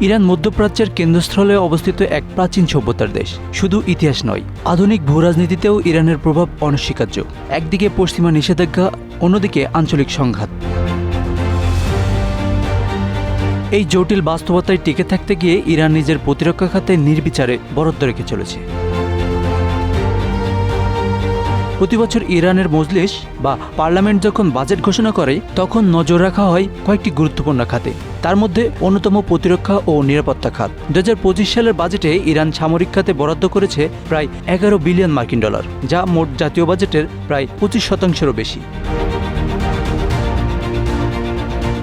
Iran মধ্যপ্রাচ্যের কেন্দ্রস্থলে অবস্থিত এক প্রাচীন সভ্যতার দেশ। শুধু ইতিহাস নয়, আধুনিক ভূরাজনীতিতেও ইরানের প্রভাব অনস্বীকার্য। একদিকে পশ্চিমা নিষেধাজ্ঞা, অন্যদিকে আঞ্চলিক সংঘাত। এই জটিল বাস্তবতায় টিকে থাকতে গিয়ে ইরান নিজের প্রতিরক্ষা খাতে নির্বিচারে বরাদ্দ রেখে চলেছে। প্রতিবছর ইরানের মজলিস বা পার্লামেন্ট যখন বাজেট ঘোষণা করে, তখন নজর রাখা হয় কয়েকটি গুরুত্বপূর্ণ খাতে। তার মধ্যে অন্যতম প্রতিরক্ষা ও নিরাপত্তা খাত। 2025 সালের বাজেটে ইরান সামরিক খাতে বরাদ্দ করেছে প্রায় 11 বিলিয়ন মার্কিন ডলার, যা মোট জাতীয় বাজেটের প্রায় 25%-এরও বেশি।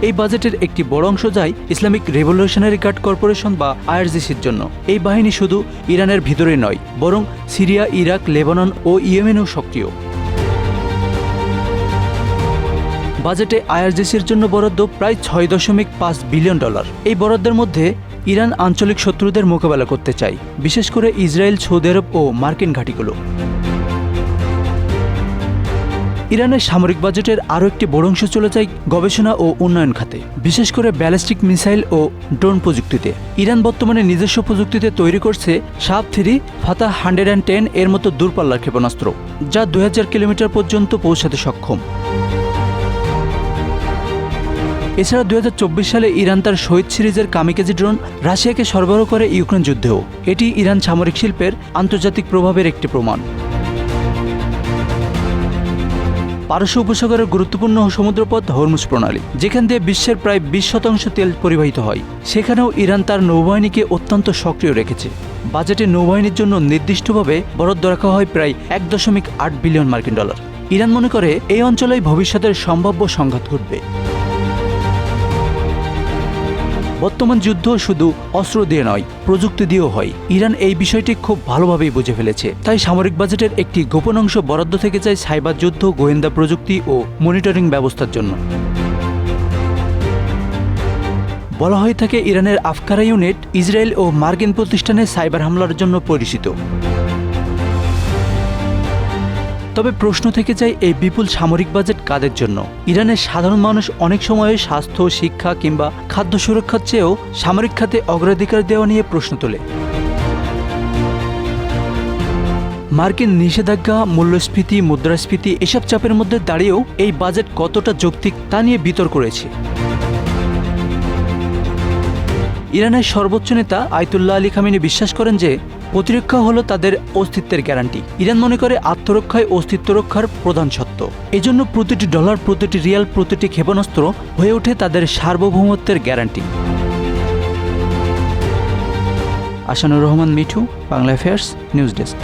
এই বাজেটের একটি বড় অংশ যায় ইসলামিক রেভলিউশনারি গার্ড কর্পোরেশন বা আইআরজিসির জন্য। এই বাহিনী শুধু ইরানের ভিতরে নয়, বরং সিরিয়া, ইরাক, লেবানন ও ইয়েমেনেও সক্রিয়। বাজেটে আইআরজিসির জন্য বরাদ্দ প্রায় 6.5 বিলিয়ন ডলার। এই বরাদ্দের মধ্যে ইরান আঞ্চলিক শত্রুদের মোকাবেলা করতে চায়, বিশেষ করে ইসরায়েল, সৌদি আরব ও মার্কিন ঘাঁটিগুলো। ইরানের সামরিক বাজেটের আরও একটি বড় অংশ চলে যায় গবেষণা ও উন্নয়ন খাতে, বিশেষ করে ব্যালিস্টিক মিসাইল ও ড্রোন প্রযুক্তিতে। ইরান বর্তমানে নিজস্ব প্রযুক্তিতে তৈরি করছে শাহাব-3, ফাতাহ 110 এর মতো দূরপাল্লার ক্ষেপণাস্ত্র, যা 2000 কিলোমিটার পর্যন্ত পৌঁছাতে সক্ষম। এছাড়া 2024 সালে ইরান তার শহীদ সিরিজের কামিকাজি ড্রোন রাশিয়াকে সরবরাহ করে ইউক্রেন যুদ্ধেও। এটি ইরান সামরিক শিল্পের আন্তর্জাতিক প্রভাবের একটি প্রমাণ। পারস্য উপসাগরের গুরুত্বপূর্ণ সমুদ্রপথ হরমুজ প্রণালী, যেখান দিয়ে বিশ্বের প্রায় 20% তেল পরিবাহিত হয়, সেখানেও ইরান তার নৌবাহিনীকে অত্যন্ত সক্রিয় রেখেছে। বাজেটে নৌবাহিনীর জন্য নির্দিষ্টভাবে বরাদ্দ রাখা হয় প্রায় 1.8 বিলিয়ন মার্কিন ডলার। ইরান মনে করে এই অঞ্চলেই ভবিষ্যতের সম্ভাব্য সংঘাত ঘটবে। বর্তমান যুদ্ধ শুধু অস্ত্র দিয়ে নয়, প্রযুক্তি দিয়েও হয়। ইরান এই বিষয়টি খুব ভালোভাবেই বুঝে ফেলেছে। তাই সামরিক বাজেটের একটি গোপন অংশ বরাদ্দ থেকে যায় সাইবার যুদ্ধ, গোয়েন্দা প্রযুক্তি ও মনিটরিং ব্যবস্থার জন্য। বলা হয়ে থাকে ইরানের আফকারা ইউনিট ইসরায়েল ও মার্কিন প্রতিষ্ঠানে সাইবার হামলার জন্য পরিচিত। তবে প্রশ্ন থেকে যায়, এই বিপুল সামরিক বাজেট কাদের জন্য? ইরানের সাধারণ মানুষ অনেক সময় স্বাস্থ্য, শিক্ষা কিংবা খাদ্য সুরক্ষার চেয়েও সামরিক খাতে অগ্রাধিকার দেওয়া নিয়ে প্রশ্ন তোলে। মার্কিন নিষেধাজ্ঞা, মূল্যস্ফীতি, মুদ্রাস্ফীতি এসব চাপের মধ্যে দাঁড়িয়েও এই বাজেট কতটা যৌক্তিক তা নিয়ে বিতর্ক রয়েছে। ইরানের সর্বোচ্চ নেতা আয়াতুল্লাহ আলী খামেনি বিশ্বাস করেন যে প্রতিরক্ষা হলো তাদের অস্তিত্বের গ্যারান্টি। ইরান মনে করে আত্মরক্ষায় অস্তিত্ব রক্ষার প্রধান সত্য। এজন্য প্রতিটি ডলার, প্রতিটি রিয়াল, প্রতিটি ক্ষেপণাস্ত্র হয়ে ওঠে তাদের সার্বভৌমত্বের guarantee. Asanur Rahman Mithu, Bangla affairs, news desk.